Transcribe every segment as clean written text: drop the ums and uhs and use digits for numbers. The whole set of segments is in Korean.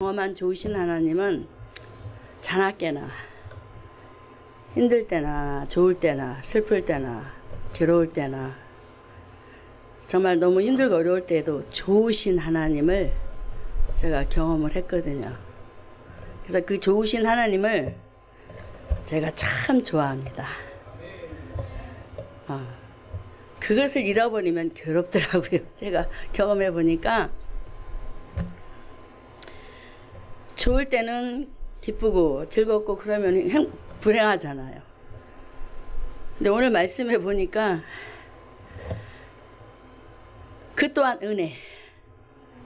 경험한 좋으신 하나님은 자나깨나 힘들 때나 좋을 때나 슬플 때나 괴로울 때나 정말 너무 힘들고 어려울 때에도 좋으신 하나님을 제가 경험을 했거든요. 그래서 그 좋으신 하나님을 제가 참 좋아합니다. 그것을 잃어버리면 괴롭더라고요. 제가 경험해 보니까 좋을 때는 기쁘고 즐겁고 그러면 불행하잖아요. 근데 오늘 말씀해 보니까 그 또한 은혜.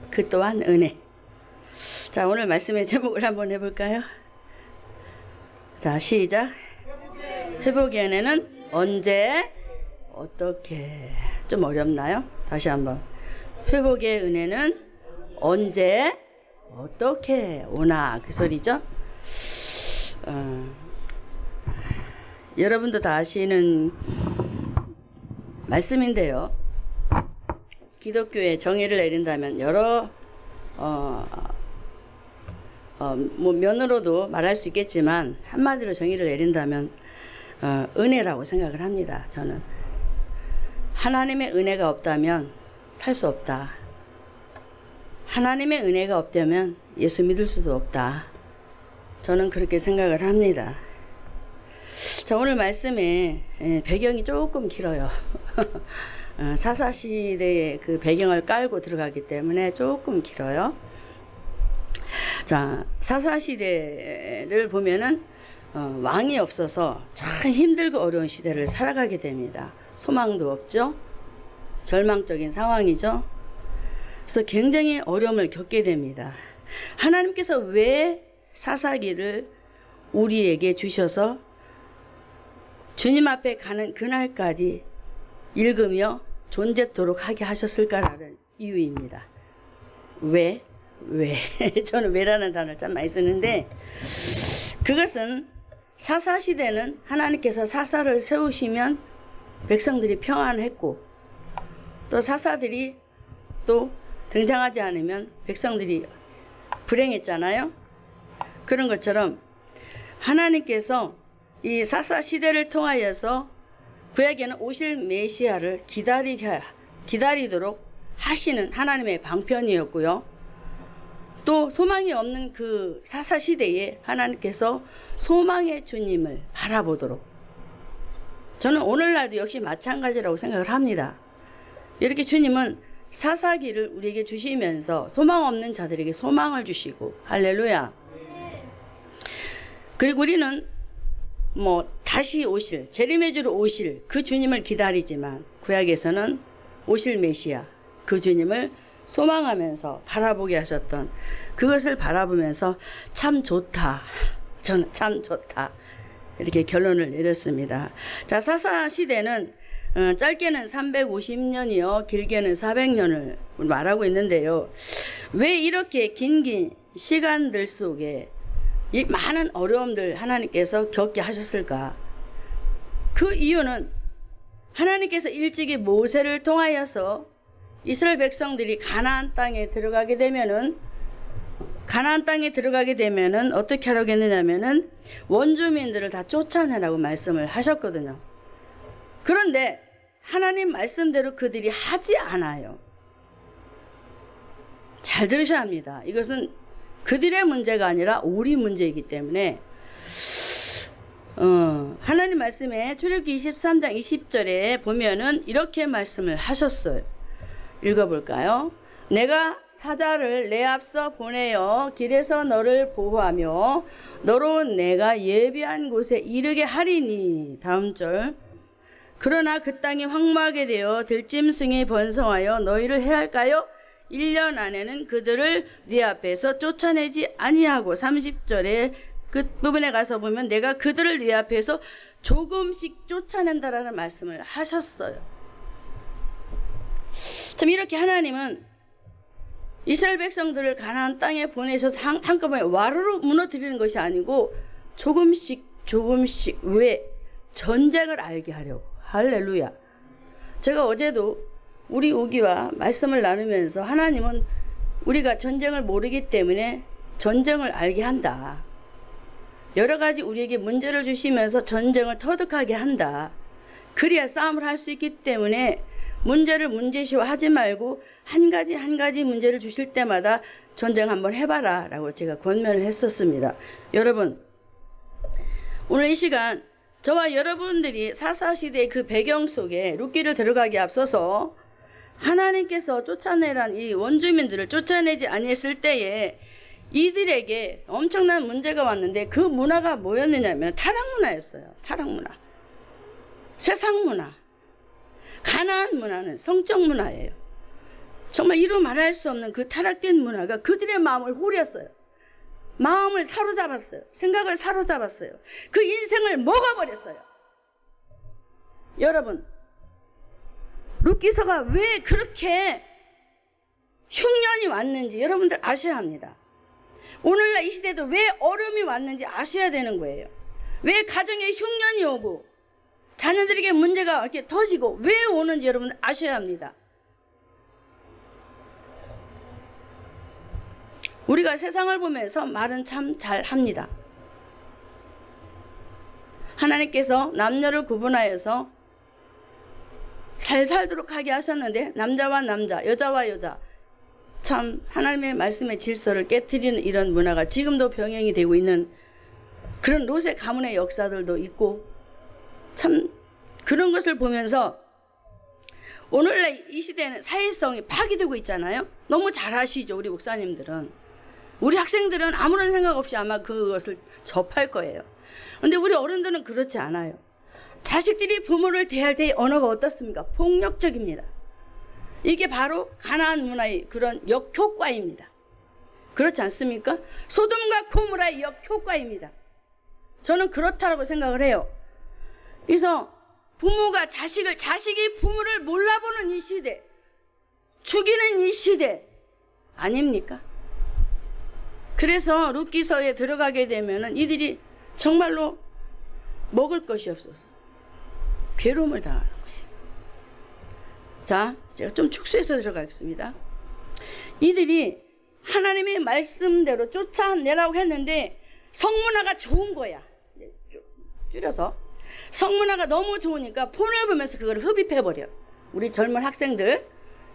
그 또한 은혜. 자, 오늘 말씀의 제목을 한번 해볼까요? 자, 시작. 회복의 은혜는 언제 어떻게 좀 어렵나요? 다시 한번. 회복의 은혜는 언제 어떻게 오나 그 소리죠. 여러분도 다 아시는 말씀인데요. 기독교에 정의를 내린다면 여러 뭐 면으로도 말할 수 있겠지만 한마디로 정의를 내린다면 은혜라고 생각을 합니다. 저는 하나님의 은혜가 없다면 살 수 없다. 하나님의 은혜가 없다면 예수 믿을 수도 없다. 저는 그렇게 생각을 합니다. 자, 오늘 말씀에 배경이 조금 길어요. 사사시대의 그 배경을 깔고 들어가기 때문에 조금 길어요. 자, 사사시대를 보면은 왕이 없어서 참 힘들고 어려운 시대를 살아가게 됩니다. 소망도 없죠. 절망적인 상황이죠. 그래서 굉장히 어려움을 겪게 됩니다. 하나님께서 왜 사사기를 우리에게 주셔서 주님 앞에 가는 그날까지 읽으며 존재토록 하게 하셨을까라는 이유입니다. 왜? 저는 왜라는 단어를 참 많이 쓰는데, 그것은 사사시대는 하나님께서 사사를 세우시면 백성들이 평안했고, 또 사사들이 또 등장하지 않으면 백성들이 불행했잖아요. 그런 것처럼 하나님께서 이 사사시대를 통하여서 그에게는 오실 메시아를 기다리도록 하시는 하나님의 방편이었고요. 또 소망이 없는 그 사사시대에 하나님께서 소망의 주님을 바라보도록, 저는 오늘날도 역시 마찬가지라고 생각을 합니다. 이렇게 주님은 사사기를 우리에게 주시면서 소망 없는 자들에게 소망을 주시고, 할렐루야. 그리고 우리는 다시 오실, 재림해주러 오실 그 주님을 기다리지만 구약에서는 오실 메시아 그 주님을 소망하면서 바라보게 하셨던, 그것을 바라보면서 참 좋다, 저는 참 좋다, 이렇게 결론을 내렸습니다. 자, 사사시대는 짧게는 350년이요 길게는 400년을 말하고 있는데요. 왜 이렇게 긴 시간들 속에 이 많은 어려움들 하나님께서 겪게 하셨을까? 그 이유는 하나님께서 일찍이 모세를 통하여서 이스라엘 백성들이 가나안 땅에 들어가게 되면은 어떻게 하라고 했느냐면은 원주민들을 다 쫓아내라고 말씀을 하셨거든요. 그런데 하나님 말씀대로 그들이 하지 않아요. 잘 들으셔야 합니다. 이것은 그들의 문제가 아니라 우리 문제이기 때문에 하나님 말씀에 출애굽기 23장 20절에 보면은 이렇게 말씀을 하셨어요. 읽어볼까요? 내가 사자를 내 앞서 보내어 길에서 너를 보호하며 너로 내가 예비한 곳에 이르게 하리니. 다음 절. 그러나 그 땅이 황무하게 되어 들짐승이 번성하여 너희를 해할까요? 1년 안에는 그들을 네 앞에서 쫓아내지 아니하고. 30절에 그 부분에 가서 보면 내가 그들을 네 앞에서 조금씩 쫓아낸다라는 말씀을 하셨어요. 참 이렇게 하나님은 이스라엘 백성들을 가나안 땅에 보내셔서 한꺼번에 와르르 무너뜨리는 것이 아니고 조금씩 왜? 전쟁을 알게 하려고. 할렐루야. 제가 어제도 우리 우기와 말씀을 나누면서 하나님은 우리가 전쟁을 모르기 때문에 전쟁을 알게 한다. 여러 가지 우리에게 문제를 주시면서 전쟁을 터득하게 한다. 그래야 싸움을 할 수 있기 때문에 문제를 문제시화하지 말고 한 가지 한 가지 문제를 주실 때마다 전쟁 한번 해봐라 라고 제가 권면을 했었습니다. 여러분, 오늘 이 시간 저와 여러분들이 사사시대의 그 배경 속에 룻기를 들어가기 앞서서 하나님께서 쫓아내란 이 원주민들을 쫓아내지 아니했을 때에 이들에게 엄청난 문제가 왔는데 그 문화가 뭐였느냐면 타락 문화였어요. 타락 문화. 세상 문화. 가나안 문화는 성적 문화예요. 정말 이루 말할 수 없는 그 타락된 문화가 그들의 마음을 홀렸어요. 마음을 사로잡았어요. 생각을 사로잡았어요. 그 인생을 먹어버렸어요. 여러분, 룻기서가 왜 그렇게 흉년이 왔는지 여러분들 아셔야 합니다. 오늘날 이 시대도 왜 어려움이 왔는지 아셔야 되는 거예요. 왜 가정에 흉년이 오고 자녀들에게 문제가 이렇게 터지고 왜 오는지 여러분 아셔야 합니다. 우리가 세상을 보면서 말은 참 잘합니다. 하나님께서 남녀를 구분하여서 잘 살도록 하게 하셨는데 남자와 남자, 여자와 여자, 참 하나님의 말씀의 질서를 깨트리는 이런 문화가 지금도 병행이 되고 있는 그런 롯의 가문의 역사들도 있고, 참 그런 것을 보면서 오늘날 이 시대는 사회성이 파괴되고 있잖아요. 너무 잘 아시죠, 우리 목사님들은. 우리 학생들은 아무런 생각 없이 아마 그것을 접할 거예요. 그런데 우리 어른들은 그렇지 않아요. 자식들이 부모를 대할 때의 언어가 어떻습니까? 폭력적입니다. 이게 바로 가나안 문화의 그런 역효과입니다. 그렇지 않습니까? 소돔과 고모라의 역효과입니다. 저는 그렇다고 생각을 해요. 그래서 부모가 자식이 부모를 몰라보는 이 시대, 죽이는 이 시대 아닙니까? 그래서 룻기서에 들어가게 되면은 이들이 정말로 먹을 것이 없어서 괴로움을 당하는 거예요. 자, 제가 좀 축소해서 들어가겠습니다. 이들이 하나님의 말씀대로 쫓아내라고 했는데 성문화가 좋은 거야. 줄여서 성문화가 너무 좋으니까 폰을 보면서 그걸 흡입해버려. 우리 젊은 학생들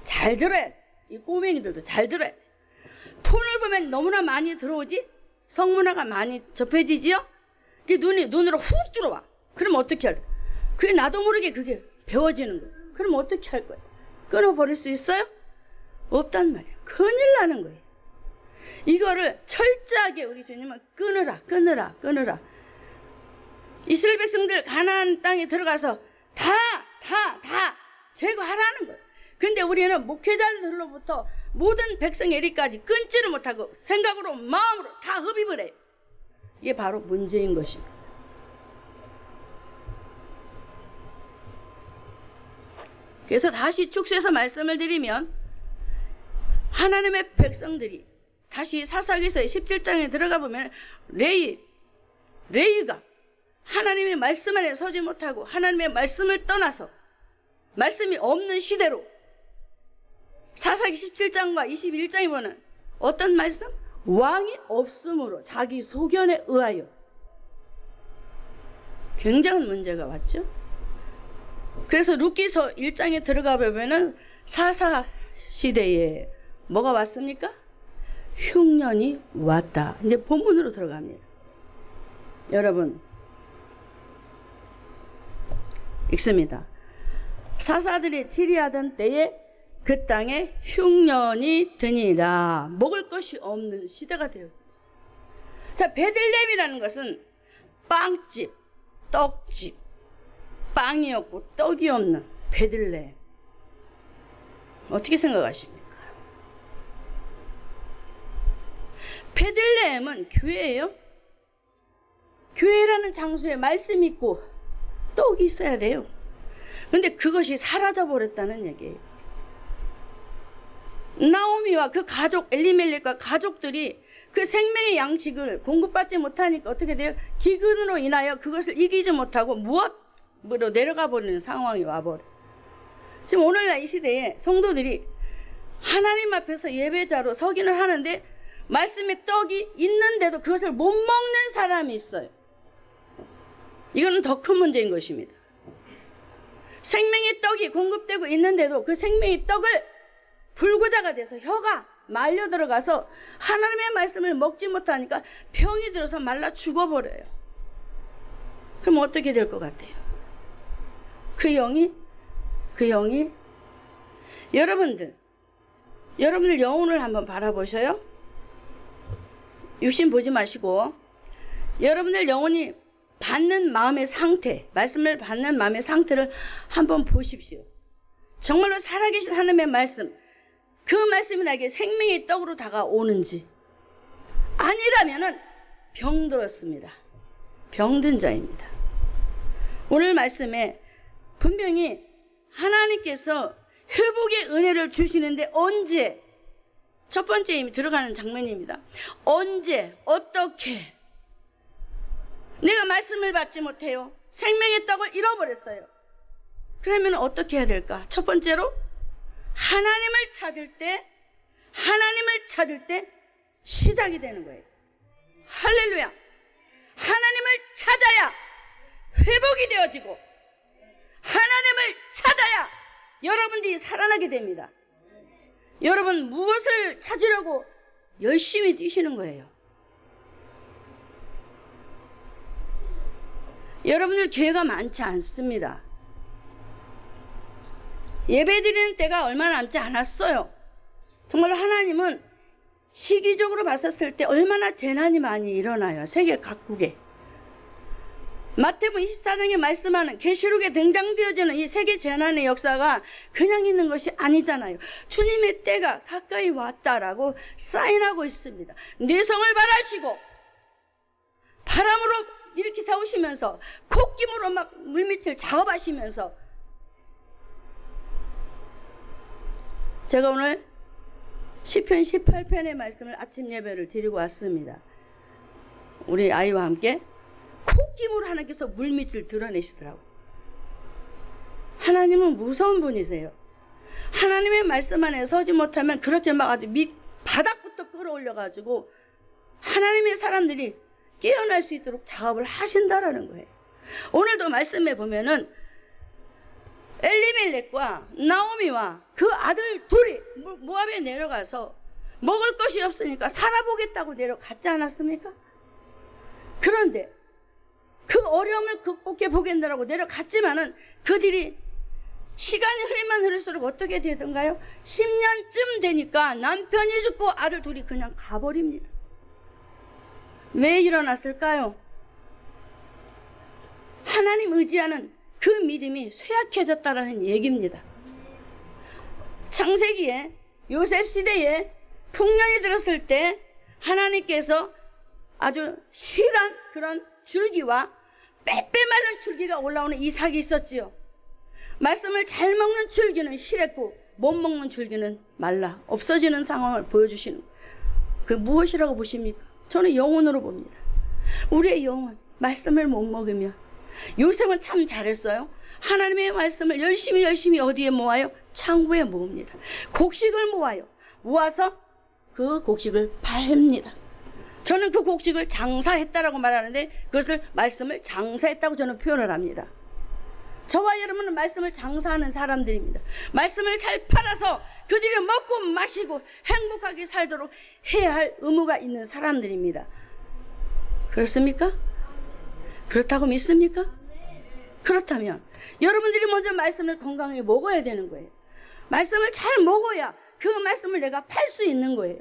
잘 들어야 돼. 이 꼬맹이들도 잘 들어야 돼. 폰을 보면 너무나 많이 들어오지? 성문화가 많이 접해지지요? 그게 눈으로 훅 들어와. 그럼 어떻게 할 거야? 그게 나도 모르게 그게 배워지는 거야. 그럼 어떻게 할 거야? 끊어버릴 수 있어요? 없단 말이야. 큰일 나는 거예요. 이거를 철저하게 우리 주님은 끊으라. 이스라엘 백성들 가나안 땅에 들어가서 다 제거하라는 거예요. 근데 우리는 목회자들로부터 모든 백성의 이리까지 끊지를 못하고 생각으로 마음으로 다 흡입을 해요. 이게 바로 문제인 것입니다. 그래서 다시 축소해서 말씀을 드리면 하나님의 백성들이 다시 사사기서 17장에 들어가 보면 레위가 하나님의 말씀 안에 서지 못하고 하나님의 말씀을 떠나서 말씀이 없는 시대로 사사기 17장과 21장에 보는 어떤 말씀? 왕이 없으므로 자기 소견에 의하여. 굉장한 문제가 왔죠. 그래서 룻기서 1장에 들어가 보면은 사사 시대에 뭐가 왔습니까? 흉년이 왔다. 이제 본문으로 들어갑니다. 여러분, 읽습니다. 사사들이 치리하던 때에 그 땅에 흉년이 드니라. 먹을 것이 없는 시대가 되어 있어요. 자, 베들레헴이라는 것은 빵집, 떡집, 빵이 없고 떡이 없는 베들레헴. 어떻게 생각하십니까? 베들레헴은 교회예요. 교회라는 장소에 말씀 있고 떡이 있어야 돼요. 그런데 그것이 사라져 버렸다는 얘기예요. 나오미와 그 가족 엘리멜렉과 가족들이 그 생명의 양식을 공급받지 못하니까 어떻게 돼요? 기근으로 인하여 그것을 이기지 못하고 무엇으로 내려가 버리는 상황이 와버려요. 지금 오늘날 이 시대에 성도들이 하나님 앞에서 예배자로 서기는 하는데 말씀에 떡이 있는데도 그것을 못 먹는 사람이 있어요. 이거는 더 큰 문제인 것입니다. 생명의 떡이 공급되고 있는데도 그 생명의 떡을 불구자가 돼서 혀가 말려 들어가서 하나님의 말씀을 먹지 못하니까 병이 들어서 말라 죽어버려요. 그럼 어떻게 될 것 같아요? 그 영이 여러분들 영혼을 한번 바라보셔요. 육신 보지 마시고 여러분들 영혼이 받는 마음의 상태, 말씀을 받는 마음의 상태를 한번 보십시오. 정말로 살아계신 하나님의 말씀, 그 말씀이 나에게 생명의 떡으로 다가오는지, 아니라면은 병들었습니다. 병든 자입니다. 오늘 말씀에 분명히 하나님께서 회복의 은혜를 주시는데 언제? 첫 번째 이미 들어가는 장면입니다. 언제? 어떻게? 내가 말씀을 받지 못해요. 생명의 떡을 잃어버렸어요. 그러면 어떻게 해야 될까? 첫 번째로 하나님을 찾을 때 시작이 되는 거예요. 할렐루야. 하나님을 찾아야 회복이 되어지고 하나님을 찾아야 여러분들이 살아나게 됩니다. 여러분 무엇을 찾으려고 열심히 뛰시는 거예요? 여러분들 죄가 많지 않습니다. 예배드리는 때가 얼마 남지 않았어요. 정말로 하나님은 시기적으로 봤었을 때 얼마나 재난이 많이 일어나요. 세계 각국에. 마태복음 24장에 말씀하는 계시록에 등장되어지는 이 세계 재난의 역사가 그냥 있는 것이 아니잖아요. 주님의 때가 가까이 왔다라고 사인하고 있습니다. 네 성을 바라시고 바람으로 이렇게 세우시면서 콧김으로 막 물밑을 작업하시면서 제가 오늘 시편 18편의 말씀을 아침 예배를 드리고 왔습니다. 우리 아이와 함께 콧김으로 하나님께서 물밑을 드러내시더라고요. 하나님은 무서운 분이세요. 하나님의 말씀 안에 서지 못하면 그렇게 막 아주 밑 바닥부터 끌어올려가지고 하나님의 사람들이 깨어날 수 있도록 작업을 하신다라는 거예요. 오늘도 말씀해 보면은 엘리멜렉과 나오미와 그 아들 둘이 모압에 내려가서 먹을 것이 없으니까 살아보겠다고 내려갔지 않았습니까? 그런데 그 어려움을 극복해 보겠다고 내려갔지만은 그들이 시간이 흐르면 흐를수록 어떻게 되던가요? 10년쯤 되니까 남편이 죽고 아들 둘이 그냥 가버립니다. 왜 일어났을까요? 하나님 의지하는 그 믿음이 쇠약해졌다라는 얘기입니다. 창세기에 요셉 시대에 풍년이 들었을 때 하나님께서 아주 실한 그런 줄기와 빼빼 마른 줄기가 올라오는 이삭이 있었지요. 말씀을 잘 먹는 줄기는 실했고 못 먹는 줄기는 말라 없어지는 상황을 보여주시는 그 무엇이라고 보십니까? 저는 영혼으로 봅니다. 우리의 영혼 말씀을 못 먹으면 요셉은 참 잘했어요. 하나님의 말씀을 열심히 어디에 모아요? 창고에 모읍니다. 곡식을 모아요. 모아서 그 곡식을 팔립니다. 저는 그 곡식을 장사했다라고 말하는데 그것을 말씀을 장사했다고 저는 표현을 합니다. 저와 여러분은 말씀을 장사하는 사람들입니다. 말씀을 잘 팔아서 그들이 먹고 마시고 행복하게 살도록 해야 할 의무가 있는 사람들입니다. 그렇습니까? 그렇다고 믿습니까? 그렇다면 여러분들이 먼저 말씀을 건강하게 먹어야 되는 거예요. 말씀을 잘 먹어야 그 말씀을 내가 팔 수 있는 거예요.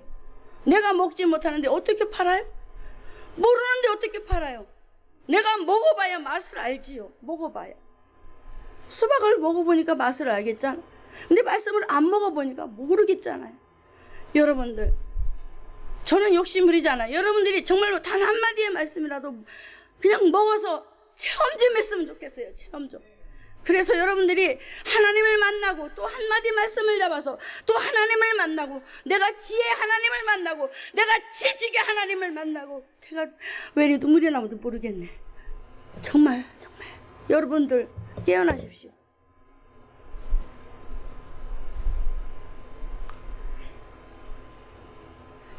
내가 먹지 못하는데 어떻게 팔아요? 모르는데 어떻게 팔아요? 내가 먹어봐야 맛을 알지요. 먹어봐야. 수박을 먹어보니까 맛을 알겠잖아. 근데 말씀을 안 먹어보니까 모르겠잖아요. 여러분들, 저는 욕심부리잖아요. 여러분들이 정말로 단 한마디의 말씀이라도 그냥 먹어서 체험 좀 했으면 좋겠어요. 체험 좀. 그래서 여러분들이 하나님을 만나고 또 한마디 말씀을 잡아서 또 하나님을 만나고 내가 지혜 하나님을 만나고 내가 지식의 하나님을 만나고 제가 왜 이리 눈물이 나오는지 모르겠네. 정말 여러분들 깨어나십시오.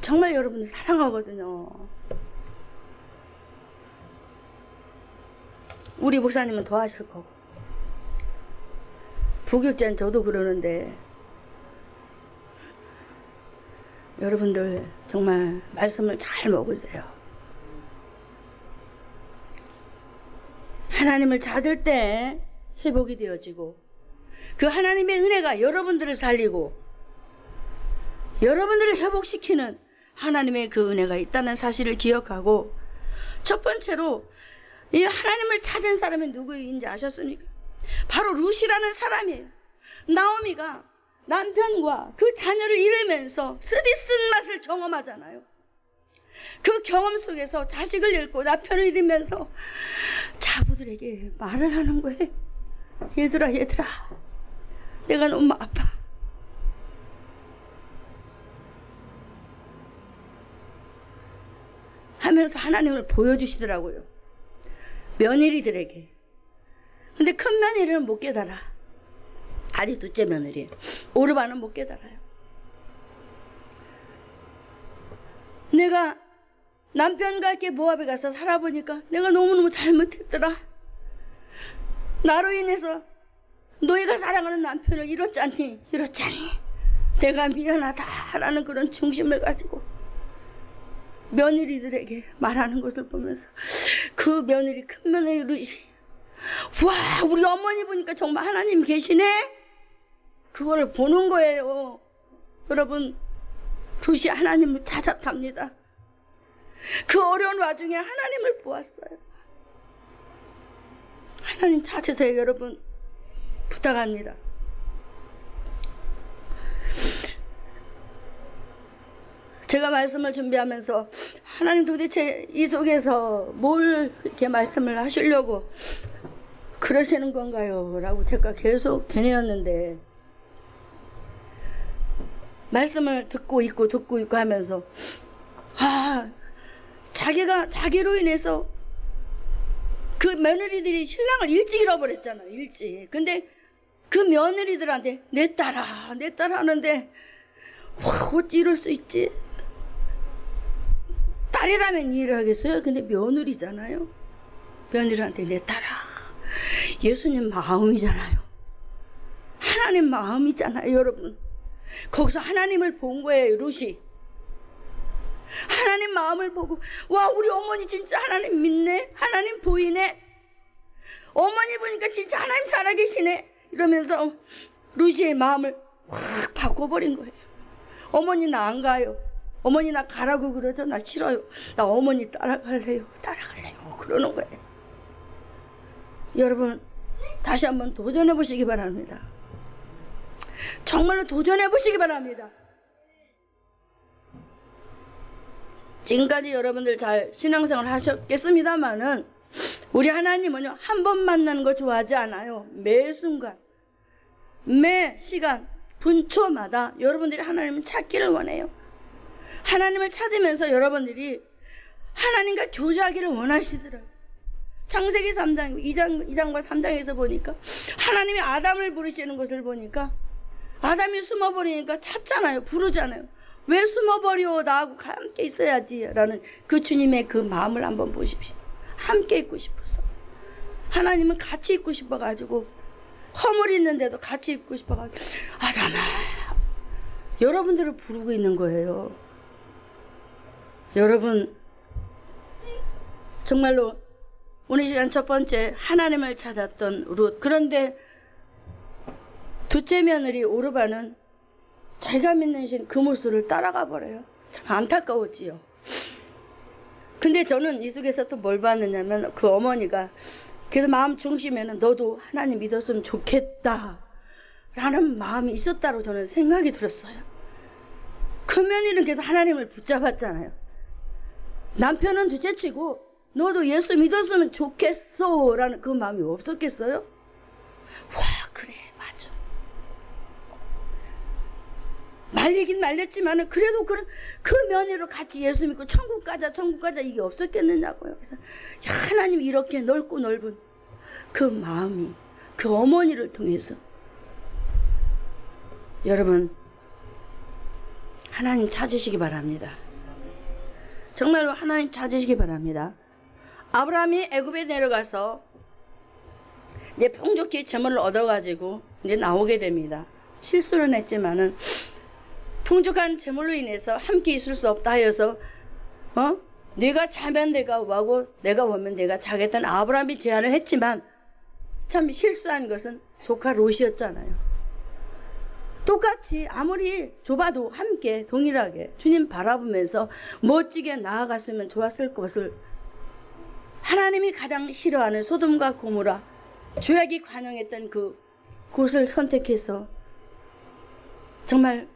정말 여러분들 사랑하거든요. 우리 목사님은 더 하실 거고, 부교육자는 저도 그러는데, 여러분들 정말 말씀을 잘 먹으세요. 하나님을 찾을 때 회복이 되어지고, 그 하나님의 은혜가 여러분들을 살리고 여러분들을 회복시키는 하나님의 그 은혜가 있다는 사실을 기억하고, 첫 번째로 이 하나님을 찾은 사람이 누구인지 아셨습니까? 바로 룻이라는 사람이에요. 나오미가 남편과 그 자녀를 잃으면서 쓰디쓴 맛을 경험하잖아요. 그 경험 속에서 자식을 잃고 남편을 잃으면서 자부들에게 말을 하는 거예요. 얘들아 내가 너무 아파. 하면서 하나님을 보여주시더라고요. 며느리들에게. 근데 큰 며느리는 못 깨달아. 아니 둘째 며느리 오르바는 못 깨달아요. 내가 남편과 함께 모압에 가서 살아보니까 내가 너무너무 잘못했더라. 나로 인해서 너희가 사랑하는 남편을 잃었잖니. 내가 미안하다라는 그런 중심을 가지고 며느리들에게 말하는 것을 보면서, 그 며느리, 큰 며느리 룻이, 와, 우리 어머니 보니까 정말 하나님 계시네? 그거를 보는 거예요. 여러분, 룻이 하나님을 찾았답니다. 그 어려운 와중에 하나님을 보았어요. 하나님 찾으세요, 여러분. 부탁합니다. 제가 말씀을 준비하면서 하나님 도대체 이 속에서 뭘 이렇게 말씀을 하시려고 그러시는 건가요? 라고 제가 계속 되뇌었는데, 말씀을 듣고 있고 하면서, 자기로 인해서 그 며느리들이 신랑을 일찍 잃어버렸잖아요. 일찍. 근데 그 며느리들한테 내 딸아 하는데, 와, 어찌 이럴 수 있지? 딸이라면 이해를 하겠어요? 근데 며느리잖아요. 며느리한테 내 딸아. 예수님 마음이잖아요. 하나님 마음이잖아요, 여러분. 거기서 하나님을 본 거예요, 룻이. 하나님 마음을 보고, 와, 우리 어머니 진짜 하나님 믿네? 하나님 보이네? 어머니 보니까 진짜 하나님 살아계시네? 이러면서 룻이의 마음을 확 바꿔버린 거예요. 어머니 나 안 가요. 어머니 나 가라고 그러죠? 나 싫어요. 나 어머니 따라갈래요. 그러는 거예요. 여러분, 다시 한번 도전해 보시기 바랍니다. 정말로 도전해 보시기 바랍니다. 지금까지 여러분들 잘 신앙생활 하셨겠습니다만은, 우리 하나님은요, 한 번 만나는 거 좋아하지 않아요. 매 순간, 매 시간, 분초마다 여러분들이 하나님을 찾기를 원해요. 하나님을 찾으면서 여러분들이 하나님과 교제하기를 원하시더라고요. 창세기 3장, 2장과 3장에서 보니까 하나님이 아담을 부르시는 것을 보니까, 아담이 숨어버리니까 찾잖아요. 부르잖아요. 왜 숨어버려? 나하고 함께 있어야지 라는 그 주님의 그 마음을 한번 보십시오. 함께 있고 싶어서, 하나님은 같이 있고 싶어가지고, 허물이 있는데도 같이 있고 싶어가지고, 아담아, 여러분들을 부르고 있는 거예요. 여러분, 정말로 오늘 시간 첫 번째, 하나님을 찾았던 룻. 그런데 둘째 며느리 오르바는 자기가 믿는 신 그 모습을 따라가 버려요. 참 안타까웠지요. 근데 저는 이 속에서 또 뭘 봤느냐면, 그 어머니가 그래도 마음 중심에는 너도 하나님 믿었으면 좋겠다 라는 마음이 있었다고 저는 생각이 들었어요. 그 며느리는 그래도 하나님을 붙잡았잖아요. 남편은 둘째치고 너도 예수 믿었으면 좋겠어 라는 그 마음이 없었겠어요? 와, 그래, 맞아. 말리긴 말렸지만 그래도 그 며느리로 같이 예수 믿고 천국 가자 이게 없었겠느냐고요. 그래서 하나님 이렇게 넓고 넓은 그 마음이 그 어머니를 통해서, 여러분, 하나님 찾으시기 바랍니다. 정말로 하나님 찾으시기 바랍니다. 아브라함이 애굽에 내려가서 이제 풍족히 재물을 얻어가지고 이제 나오게 됩니다. 실수는 했지만은 풍족한 재물로 인해서 함께 있을 수 없다 하여서 내가 자면 내가 오하고 내가 오면 내가 자겠다는 아브라함이 제안을 했지만 참 실수한 것은 조카 롯이었잖아요. 똑같이 아무리 좁아도 함께 동일하게 주님 바라보면서 멋지게 나아갔으면 좋았을 것을 하나님이 가장 싫어하는 소돔과 고모라 죄악이 관영했던 그 곳을 선택해서 정말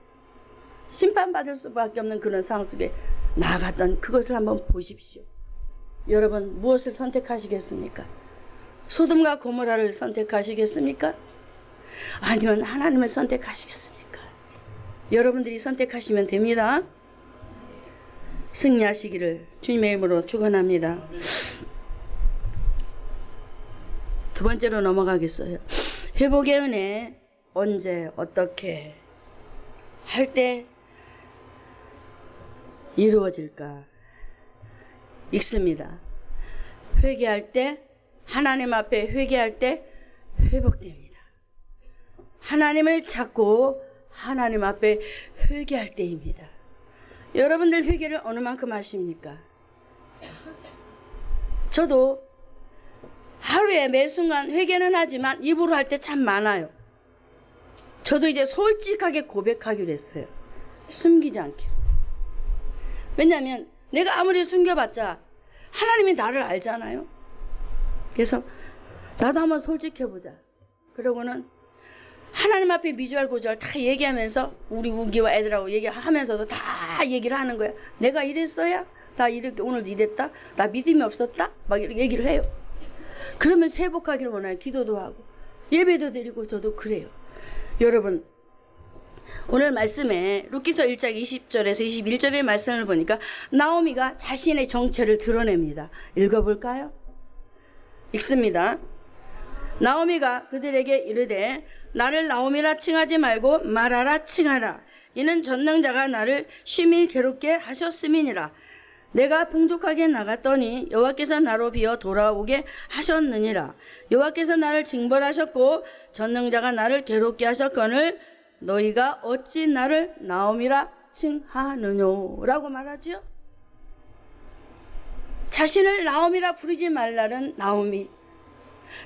심판받을 수밖에 없는 그런 상황 속에 나아갔던 그것을 한번 보십시오. 여러분 무엇을 선택하시겠습니까? 소돔과 고모라를 선택하시겠습니까? 아니면 하나님을 선택하시겠습니까? 여러분들이 선택하시면 됩니다. 승리하시기를 주님의 이름으로 축원합니다. 두 번째로 넘어가겠어요. 회복의 은혜 언제 어떻게 할 때 이루어질까? 읽습니다. 회개할 때 하나님 앞에 회개할 때 회복됩니다. 하나님을 찾고 하나님 앞에 회개할 때입니다. 여러분들 회개를 어느 만큼 하십니까? 저도 하루에 매 순간 회개는 하지만 입으로 할 때 참 많아요. 저도 이제 솔직하게 고백하기로 했어요. 숨기지 않기로. 왜냐하면 내가 아무리 숨겨봤자 하나님이 나를 알잖아요. 그래서 나도 한번 솔직해보자. 그러고는 하나님 앞에 미주알 고주알 다 얘기하면서 우리 우기와 애들하고 얘기하면서도 다 얘기를 하는 거야. 내가 이랬어야? 나 이렇게 오늘 이랬다? 나 믿음이 없었다? 막 이렇게 얘기를 해요. 그러면 회복하기를 원해요. 기도도 하고 예배도 드리고 저도 그래요. 여러분 오늘 말씀에 룻기서 1장 20절에서 21절의 말씀을 보니까 나오미가 자신의 정체를 드러냅니다. 읽어볼까요? 읽습니다. 나오미가 그들에게 이르되 나를 나오미라 칭하지 말고 마라라 칭하라. 이는 전능자가 나를 심히 괴롭게 하셨음이니라. 내가 풍족하게 나갔더니 여호와께서 나로 비어 돌아오게 하셨느니라. 여호와께서 나를 징벌하셨고 전능자가 나를 괴롭게 하셨거늘 너희가 어찌 나를 나오미라 칭하느뇨라고 말하지요. 자신을 나오미라 부르지 말라는 나오미.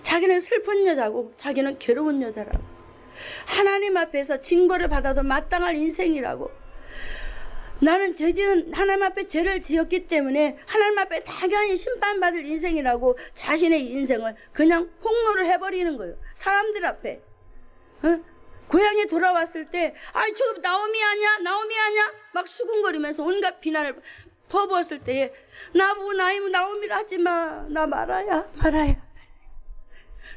자기는 슬픈 여자고 자기는 괴로운 여자라고. 하나님 앞에서 징벌을 받아도 마땅할 인생이라고. 나는 죄지은 하나님 앞에 죄를 지었기 때문에 하나님 앞에 당연히 심판받을 인생이라고 자신의 인생을 그냥 폭로를 해버리는 거예요. 사람들 앞에. 고향에 돌아왔을 때 아이 저 나오미 아냐 나오미 아냐 막 수군거리면서 온갖 비난을 퍼부었을 때에 나보고 나오미라 하지마. 나 말아야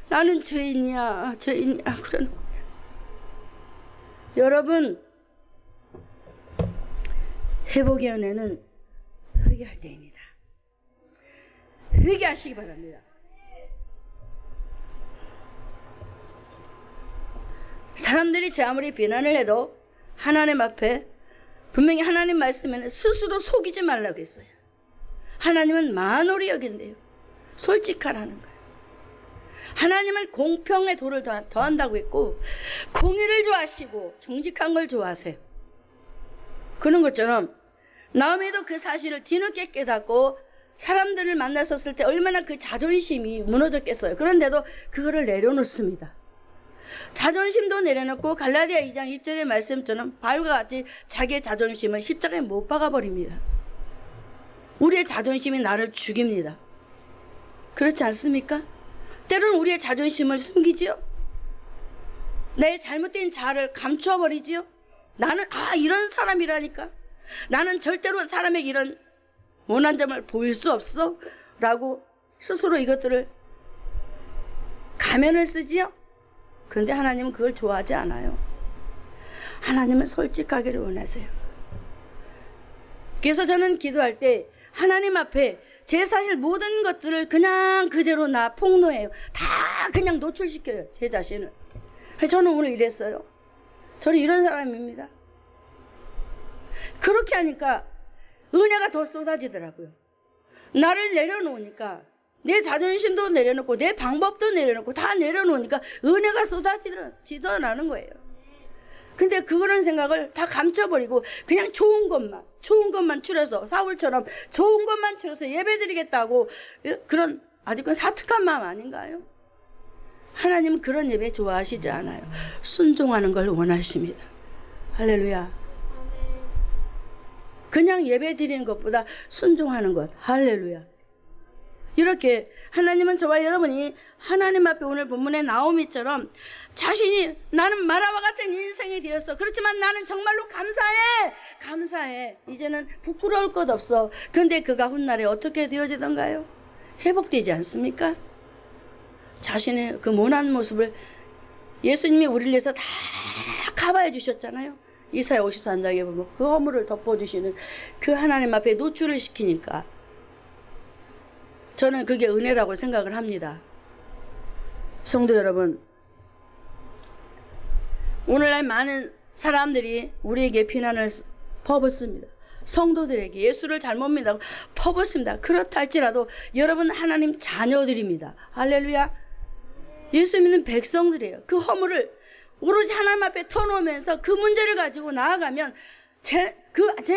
나는 죄인이야 그러는 거예요. 여러분 회복의 은혜는 회개할 때입니다. 회개하시기 바랍니다. 사람들이 제 아무리 비난을 해도 하나님 앞에 분명히 하나님 말씀에는 스스로 속이지 말라고 했어요. 하나님은 만홀히 여긴대요. 솔직하라는 거예요. 하나님은 공평의 도를 더한다고 했고 공의를 좋아하시고 정직한 걸 좋아하세요. 그런 것처럼 나오미도 그 사실을 뒤늦게 깨닫고 사람들을 만났었을 때 얼마나 그 자존심이 무너졌겠어요. 그런데도 그거를 내려놓습니다. 자존심도 내려놓고 갈라디아 2장 2절의 말씀처럼 바울과 같이 자기의 자존심을 십자가에 못 박아버립니다. 우리의 자존심이 나를 죽입니다. 그렇지 않습니까? 때로는 우리의 자존심을 숨기지요. 내 잘못된 자아를 감추어버리지요. 나는 이런 사람이라니까. 나는 절대로 사람에게 이런 원한 점을 보일 수 없어 라고 스스로 이것들을 가면을 쓰지요. 그런데 하나님은 그걸 좋아하지 않아요. 하나님은 솔직하기를 원하세요. 그래서 저는 기도할 때 하나님 앞에 제 사실 모든 것들을 그냥 그대로 나 폭로해요. 다 그냥 노출시켜요. 제 자신을. 저는 오늘 이랬어요. 저는 이런 사람입니다. 그렇게 하니까 은혜가 더 쏟아지더라고요. 나를 내려놓으니까 내 자존심도 내려놓고 내 방법도 내려놓고 다 내려놓으니까 은혜가 쏟아지더라는 거예요. 근데 그런 생각을 다 감춰버리고 그냥 좋은 것만 추려서 사울처럼 좋은 것만 추려서 예배드리겠다고 그런 아주 그 사특한 마음 아닌가요? 하나님은 그런 예배 좋아하시지 않아요. 순종하는 걸 원하십니다. 할렐루야. 그냥 예배 드리는 것보다 순종하는 것. 할렐루야. 이렇게 하나님은 저와 여러분이 하나님 앞에 오늘 본문의 나오미처럼 자신이 나는 마라와 같은 인생이 되었어. 그렇지만 나는 정말로 감사해. 이제는 부끄러울 것 없어. 그런데 그가 훗날에 어떻게 되어지던가요? 회복되지 않습니까? 자신의 그 모난 모습을 예수님이 우리를 위해서 다 커버해 주셨잖아요. 이사야 54장에 보면 그 허물을 덮어주시는 그 하나님 앞에 노출을 시키니까 저는 그게 은혜라고 생각을 합니다. 성도 여러분, 오늘날 많은 사람들이 우리에게 비난을 퍼붓습니다. 성도들에게 예수를 잘못 믿다고 퍼붓습니다. 그렇다 할지라도 여러분 하나님 자녀들입니다. 할렐루야. 예수 믿는 백성들이에요. 그 허물을 오로지 하나님 앞에 터놓으면서 그 문제를 가지고 나아가면 제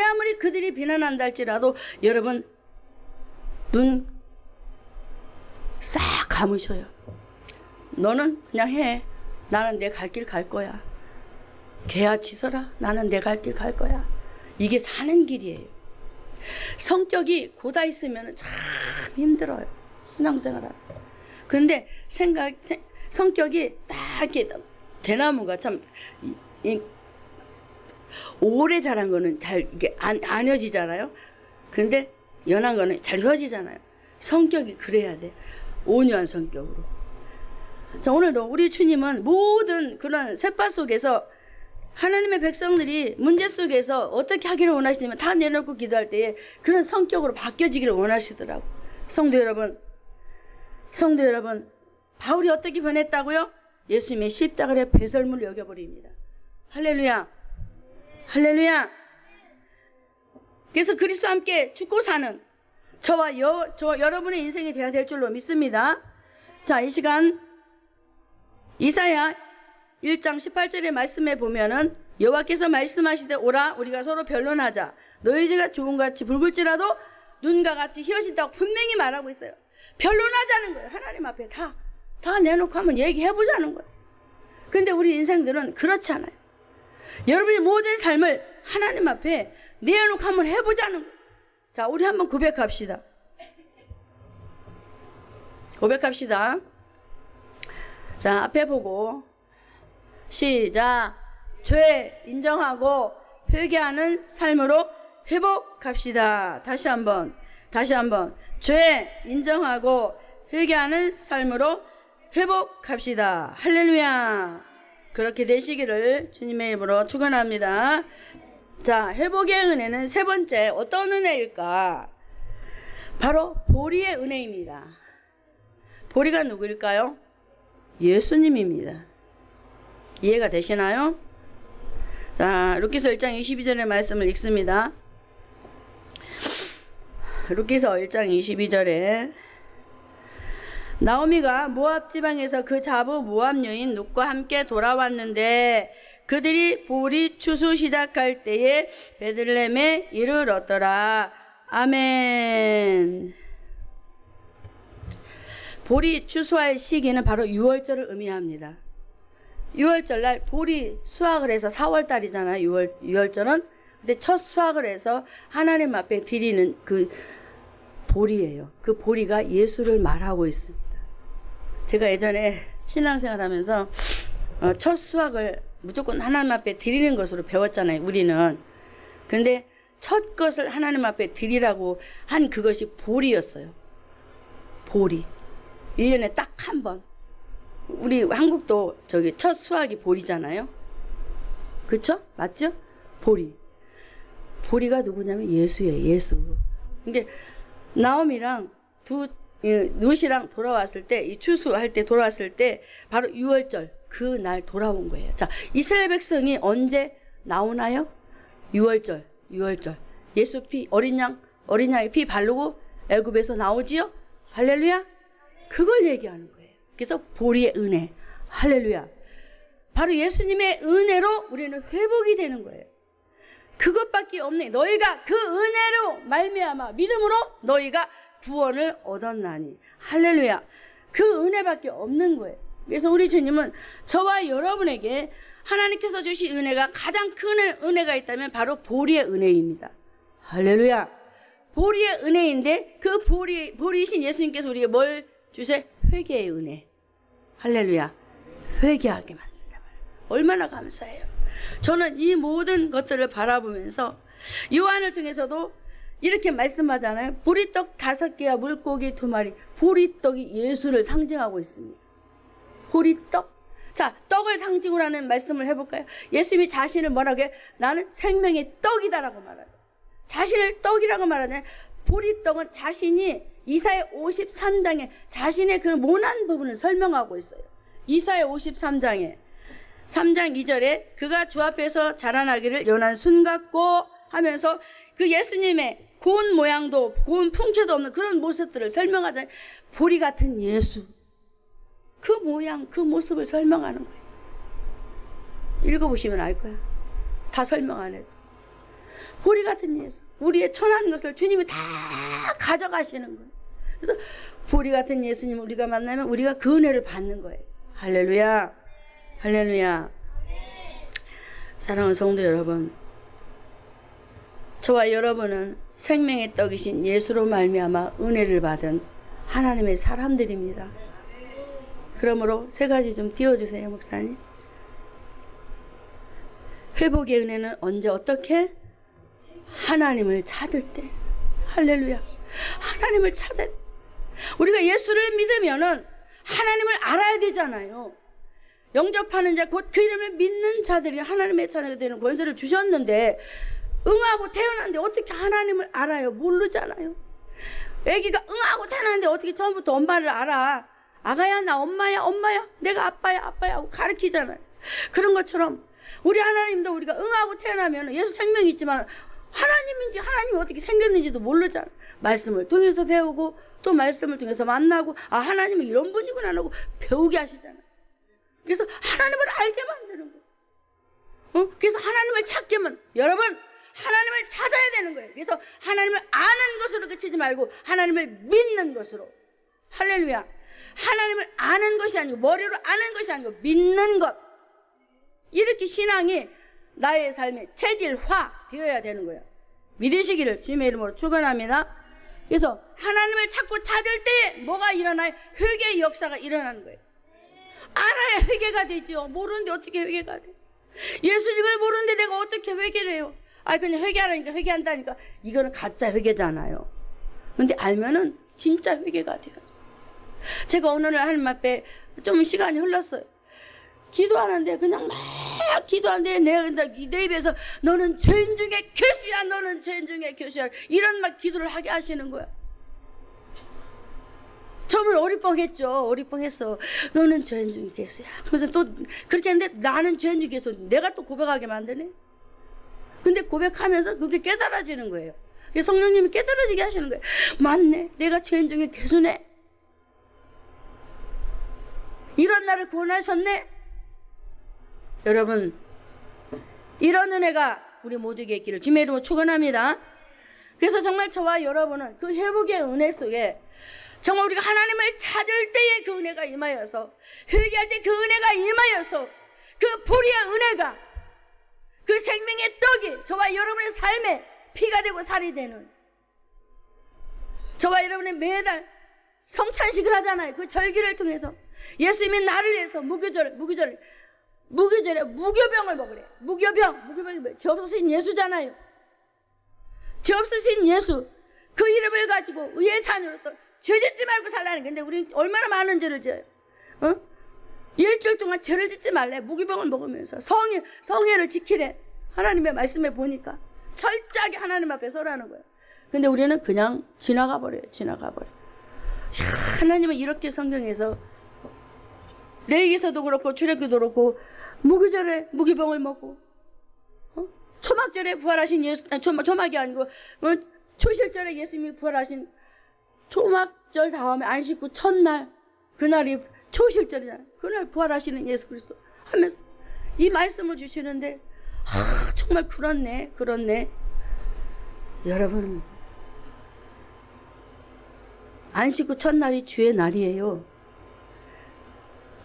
아무리 그들이 비난한다 할지라도 여러분 눈 싹 감으셔요. 너는 그냥 해. 나는 내 갈 길 갈 거야. 개야 치서라. 나는 내 갈 길 갈 거야. 이게 사는 길이에요. 성격이 고다 있으면 참 힘들어요. 신앙생활 하는. 근데 성격이 딱 이렇게 대나무가 참 오래 자란 거는 잘 이게 안 혀지잖아요. 근데 연한 거는 잘 혀지잖아요. 성격이 그래야 돼. 온유한 성격으로. 자, 오늘도 우리 주님은 모든 그런 셋바 속에서 하나님의 백성들이 문제 속에서 어떻게 하기를 원하시냐면 다 내려놓고 기도할 때에 그런 성격으로 바뀌어지기를 원하시더라고. 성도 여러분, 바울이 어떻게 변했다고요? 예수님의 십자가의 배설물을 여겨버립니다. 할렐루야. 그래서 그리스도와 함께 죽고 사는 저와 여러분의 인생이 되어야 될 줄로 믿습니다. 자, 이 시간 이사야 1장 18절의 말씀에 보면은 여호와께서 말씀하시되 오라 우리가 서로 변론하자. 너희 죄가 조금같이 붉을지라도 눈과 같이 희어진다고 분명히 말하고 있어요. 변론하자는 거예요. 하나님 앞에 다 내놓고 한번 얘기해보자는 거예요. 근데 우리 인생들은 그렇지 않아요. 여러분의 모든 삶을 하나님 앞에 내놓고 한번 해보자는 거예요. 자, 우리 한번 고백합시다. 자, 앞에 보고 시작. 죄 인정하고 회개하는 삶으로 회복합시다. 다시 한번 죄 인정하고 회개하는 삶으로 회복합시다. 할렐루야. 그렇게 되시기를 주님의 이름으로 축원합니다. 자, 회복의 은혜는 세 번째 어떤 은혜일까? 바로 보리의 은혜입니다. 보리가 누구일까요? 예수님입니다. 이해가 되시나요? 자, 룻기서 1장 22절의 말씀을 읽습니다. 룻기서 1장 22절에 나오미가 모압 지방에서 그 자부 모압 여인 룻과 함께 돌아왔는데 그들이 보리 추수 시작할 때에 베들레헴에 이르렀더라. 아멘. 보리 추수할 시기는 바로 6월절을 의미합니다. 6월절 날 보리 수확을 해서 4월달이잖아요. 6월절은. 근데 첫 수확을 해서 하나님 앞에 드리는 그 보리예요. 그 보리가 예수를 말하고 있습니다. 제가 예전에 신앙생활 하면서 첫 수확을 무조건 하나님 앞에 드리는 것으로 배웠잖아요. 우리는. 근데 첫 것을 하나님 앞에 드리라고 한 그것이 보리였어요. 보리. 1년에 딱 한 번. 우리 한국도 저기 첫 수확이 보리잖아요. 그쵸? 맞죠? 보리. 보리가 누구냐면 예수예요. 예수. 이게 나오미랑 룻이랑 돌아왔을 때, 이 추수할 때 돌아왔을 때 바로 6월절 그 날 돌아온 거예요. 자, 이스라엘 백성이 언제 나오나요? 6월절. 예수 피, 어린 양의 피 바르고 애굽에서 나오지요? 할렐루야. 그걸 얘기하는 거예요. 그래서 보리의 은혜. 할렐루야. 바로 예수님의 은혜로 우리는 회복이 되는 거예요. 그것밖에 없네. 너희가 그 은혜로 말미암아 믿음으로 너희가 구원을 얻었나니. 할렐루야. 그 은혜밖에 없는 거예요. 그래서 우리 주님은 저와 여러분에게 하나님께서 주신 은혜가 가장 큰 은혜가 있다면 바로 보리의 은혜입니다. 할렐루야. 보리의 은혜인데 그 보리이신 예수님께서 우리에게 뭘 주세요? 회개의 은혜. 할렐루야. 회개하게 만든다. 얼마나 감사해요. 저는 이 모든 것들을 바라보면서 요한을 통해서도 이렇게 말씀하잖아요. 보리떡 5개와 물고기 2마리. 보리떡이 예수를 상징하고 있습니다. 보리떡. 자, 떡을 상징으로 하는 말씀을 해볼까요? 예수님이 자신을 뭐라고 해요? 나는 생명의 떡이다라고 말해요. 자신을 떡이라고 말하잖아요. 보리떡은 자신이 이사야 53장에 자신의 그 모난 부분을 설명하고 있어요. 이사야 53장에 3장 2절에 그가 주 앞에서 자라나기를 연한 순 같고 하면서 그 예수님의 고운 모양도 고운 풍채도 없는 그런 모습들을 설명하잖아요. 보리 같은 예수. 그 모양, 그 모습을 설명하는 거예요. 읽어보시면 알 거야. 다 설명 안 해도. 보리 같은 예수. 우리의 천한 것을 주님이 다 가져가시는 거예요. 그래서 보리 같은 예수님 우리가 만나면 우리가 그 은혜를 받는 거예요. 할렐루야. 할렐루야. 사랑하는 성도 여러분, 저와 여러분은 생명의 떡이신 예수로 말미암아 은혜를 받은 하나님의 사람들입니다. 그러므로 3가지 좀 띄워주세요, 목사님. 회복의 은혜는 언제 어떻게? 하나님을 찾을 때. 할렐루야. 하나님을 찾을 때. 우리가 예수를 믿으면은 하나님을 알아야 되잖아요. 영접하는 자, 곧 그 이름을 믿는 자들이 하나님의 자녀가 되는 권세를 주셨는데 응하고 태어났는데 어떻게 하나님을 알아요? 모르잖아요. 애기가 응하고 태어났는데 어떻게 처음부터 엄마를 알아? 아가야, 나 엄마야, 내가 아빠야 하고 가르치잖아요. 그런 것처럼 우리 하나님도 우리가 응하고 태어나면 예수 생명이 있지만 하나님인지 하나님이 어떻게 생겼는지도 모르잖아요. 말씀을 통해서 배우고 또 말씀을 통해서 만나고 아, 하나님은 이런 분이구나 하고 배우게 하시잖아요. 그래서 하나님을 알게 만드는 거예요. 그래서 하나님을 찾게만, 여러분 하나님을 찾아야 되는 거예요. 그래서 하나님을 아는 것으로 그치지 말고 하나님을 믿는 것으로. 할렐루야. 하나님을 아는 것이 아니고 머리로 아는 것이 아니고 믿는 것. 이렇게 신앙이 나의 삶의 체질화 되어야 되는 거예요. 믿으시기를 주님의 이름으로 축원합니다. 그래서 하나님을 찾고 찾을 때 뭐가 일어나요? 회개의 역사가 일어나는 거예요. 알아야 회개가 되죠. 모르는데 어떻게 회개가 돼? 예수님을 모르는데 내가 어떻게 회개를 해요? 아, 그냥 회개하라니까 회개한다니까. 이거는 가짜 회개잖아요. 근데 알면은 진짜 회개가 돼요. 제가 어느 날 하나님 앞에 좀 시간이 흘렀어요. 기도하는데 그냥 막 기도하는데 내 입에서 너는 죄인 중에 교수야, 너는 죄인 중에 교수야, 이런 막 기도를 하게 하시는 거야. 처음에 어리뻥했죠. 어리뻥했어. 너는 죄인 중에 교수야. 그래서 또 그렇게 했는데 나는 죄인 중에 교수. 내가 또 고백하게 만드네. 근데 고백하면서 그게 깨달아지는 거예요. 성령님이 깨달아지게 하시는 거예요. 맞네. 내가 죄인 중에 교수네. 이런 나를 구원하셨네. 여러분, 이런 은혜가 우리 모두에게 있기를 주님의 이름으로 축원합니다. 그래서 정말 저와 여러분은 그 회복의 은혜 속에 정말 우리가 하나님을 찾을 때에 그 은혜가 임하여서, 회개할 때 그 은혜가 임하여서, 그 보리의 은혜가, 그 생명의 떡이 저와 여러분의 삶에 피가 되고 살이 되는, 저와 여러분의 매달 성찬식을 하잖아요. 그 절기를 통해서 예수님이 나를 위해서 무교절에 무교병을 먹으래. 무교병이 뭐예요? 죄 없으신 예수잖아요. 죄 없으신 예수, 그 이름을 가지고 의의 자녀로서 죄 짓지 말고 살라는. 근데 우리는 얼마나 많은 죄를 지어요. 일주일 동안 죄를 짓지 말래. 무교병을 먹으면서 성회를 지키래. 하나님의 말씀에 보니까 철저하게 하나님 앞에 서라는 거예요. 근데 우리는 그냥 지나가 버려요. 하나님은 이렇게 성경에서 레위기서도 그렇고 출애굽기도 그렇고 무교절에 무교병을 먹고 초막절에 부활하신 예수, 아니, 초막이 아니고 초실절에 예수님이 부활하신 초막절 다음에 안식구 첫날, 그날이 초실절이잖아요. 그날 부활하시는 예수 그리스도 하면서 이 말씀을 주시는데 정말 그렇네. 여러분, 안식구 첫날이 주의 날이에요.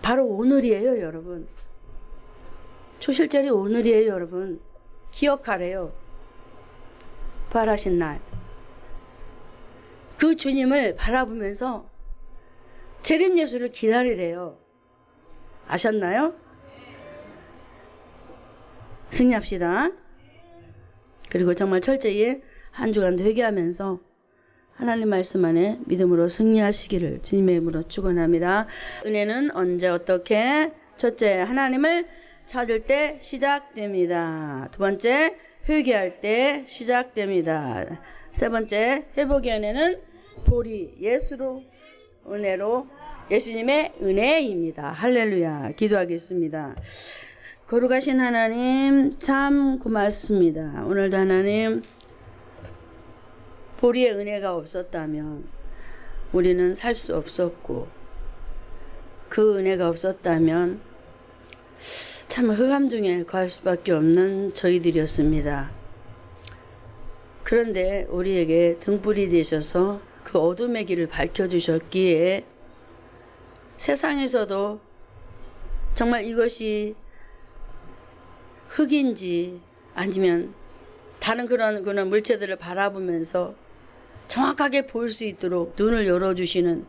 바로 오늘이에요, 여러분. 초실절이 오늘이에요, 여러분. 기억하래요. 부활하신 날. 그 주님을 바라보면서 재림 예수를 기다리래요. 아셨나요? 승리합시다. 그리고 정말 철저히 한 주간 회개하면서 하나님 말씀 안에 믿음으로 승리하시기를 주님의 이름으로 축원합니다. 은혜는 언제 어떻게? 첫째, 하나님을 찾을 때 시작됩니다. 두 번째, 회개할 때 시작됩니다. 세 번째, 회복의 은혜는 보리 예수로 은혜로 예수님의 은혜입니다. 할렐루야. 기도하겠습니다. 거룩하신 하나님 참 고맙습니다. 오늘도 하나님 보리의 은혜가 없었다면 우리는 살 수 없었고, 그 은혜가 없었다면 참 흑암 중에 거할 수밖에 없는 저희들이었습니다. 그런데 우리에게 등불이 되셔서 그 어둠의 길을 밝혀주셨기에 세상에서도 정말 이것이 흙인지 아니면 다른 그런 물체들을 바라보면서 정확하게 볼 수 있도록 눈을 열어주시는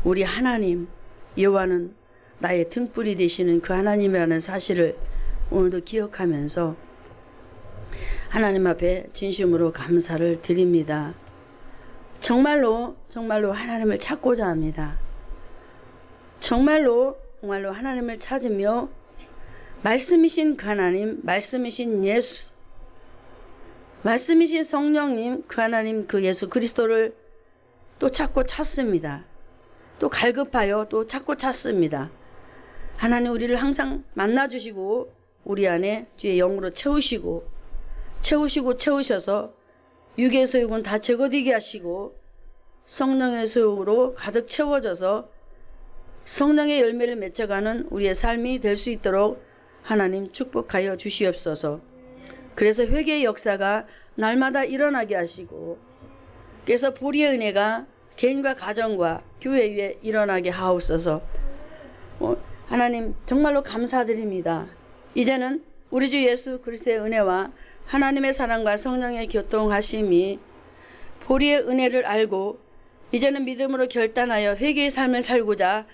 우리 하나님, 여호와는 나의 등불이 되시는 그 하나님이라는 사실을 오늘도 기억하면서 하나님 앞에 진심으로 감사를 드립니다. 정말로 하나님을 찾고자 합니다. 정말로 하나님을 찾으며 말씀이신 그 하나님, 말씀이신 예수, 말씀이신 성령님, 그 하나님, 그 예수 그리스도를 또 찾고 찾습니다. 또 갈급하여 또 찾고 찾습니다. 하나님, 우리를 항상 만나주시고 우리 안에 주의 영으로 채우셔서 육의 소욕은 다 제거되게 하시고 성령의 소욕으로 가득 채워져서 성령의 열매를 맺어가는 우리의 삶이 될 수 있도록 하나님 축복하여 주시옵소서. 그래서 회개의 역사가 날마다 일어나게 하시고, 그래서 보리의 은혜가 개인과 가정과 교회 위에 일어나게 하옵소서. 하나님 정말로 감사드립니다. 이제는 우리 주 예수 그리스도의 은혜와 하나님의 사랑과 성령의 교통하심이 보리의 은혜를 알고 이제는 믿음으로 결단하여 회개의 삶을 살고자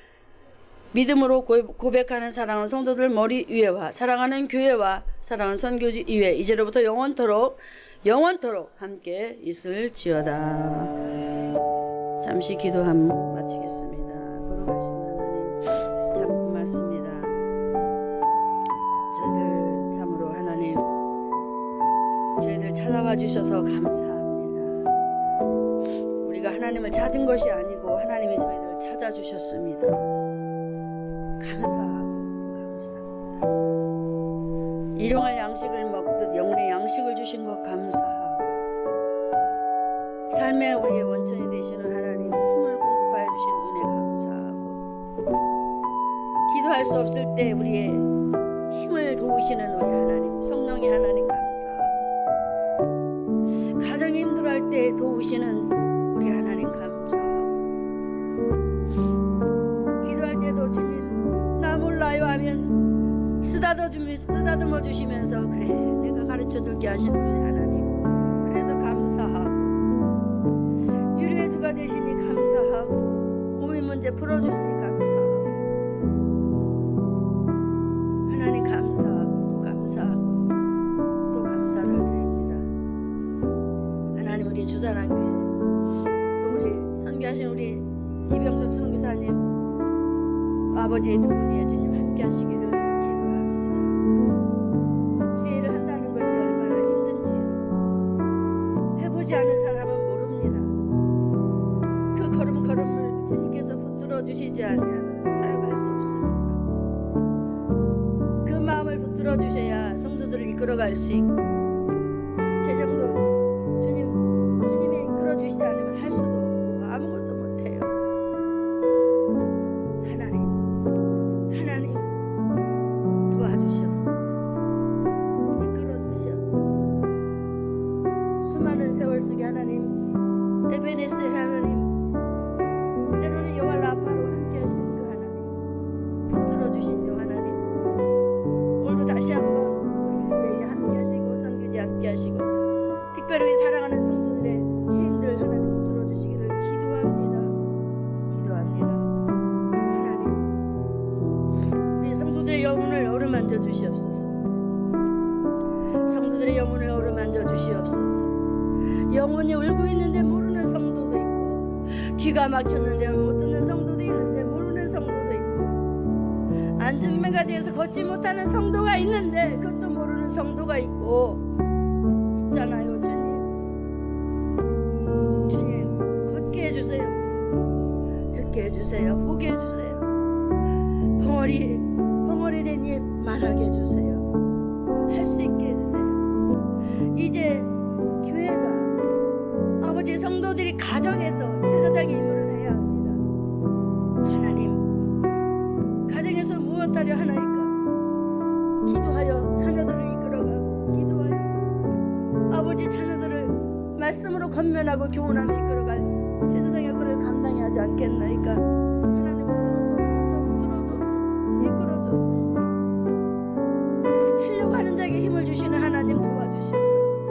믿음으로 고백하는 사랑하는 성도들 머리 위에와 사랑하는 교회와 사랑하는 선교지 위에 이제로부터 영원토록 함께 있을지어다. 잠시 기도함 마치겠습니다. 거룩하신 하나님 참 고맙습니다. 저희들 참으로 하나님 저희들 찾아와 주셔서 감사합니다. 우리가 하나님을 찾은 것이 아니고 하나님이 저희들을 찾아주셨습니다. 감사합니다. 일용할 양식을 먹듯 영혼의 양식을 주신 것 감사하고, 삶의 우리의 원천이 되시는 하나님 힘을 공급하여 주신 은혜 감사하고, 기도할 수 없을 때 우리의 힘을 도우시는 우리 하나님 성령의 하나님 감사하고, 가정이 힘들어할 때 도우시는 우리 하나님 감사하고, 기도할 때도 주님 나 몰라요 하면 쓰다듬어 주시면서 그래 내가 가르쳐 줄게 하시는 우리 하나님, 그래서 감사하고, 유료의 주가 되시니 감사하고, 고민 문제 풀어주시니 감사하고, 하나님 감사하고 또 감사하고 또 감사를 드립니다. 하나님 우리 주산학교에 또 우리 선교하신 우리 이병석 선교사님 아버지의 두 분이 주님 함께 하시기를 기도합니다. 주의를 한다는 것이 얼마나 힘든지 해보지 않은 사람은 모릅니다. 그 걸음을 주님께서 붙들어 주시지 않으면 사역할 수 없습니다. 그 마음을 붙들어 주셔야 성도들을 이끌어갈 수 있고 수많은 세월 속에 하나님 에베네스의 하나님 때로는 여호와 라파로 함께 하신 그 하나님 붙들어 주신 요 하나님 오늘도 다시 한번 우리 교회에 함께 하시고 선교지 함께 하시고 특별히 사랑하는 성도들의 개인들 하나님 붙들어 주시기를 기도합니다. 하나님 우리 성도들의 영혼을 어루만져 주시옵소서. 성도들의 영혼을 어루만져 주시옵소서. 영혼이 울고 있는데 모르는 성도도 있고 귀가 막혔는데 못 듣는 성도도 있는데 모르는 성도도 있고 안전매가 되어서 걷지 못하는 성도가 있는데 그것도 모르는 성도가 있고 있잖아요. 주님 걷게 해주세요. 듣게 해주세요. 보게 해주세요. 벙어리 된 입 말하게 해주세요. 할 수 있게 해주세요. 이제 교회가 아버지 성도들이 가정에서 제사장의 임무를 해야 합니다. 하나님 가정에서 무엇하려 하나이까? 기도하여 자녀들을 이끌어가고 기도하여 아버지 자녀들을 말씀으로 건면하고 교훈하며 이끌어갈 제사장의 역할을 감당해야 하지 않겠나이까? 하나님 붙들어주옵소서. 이끌어주옵소서. 하려고 하는 자에게 힘을 주시는 하나님 도와주시옵소서.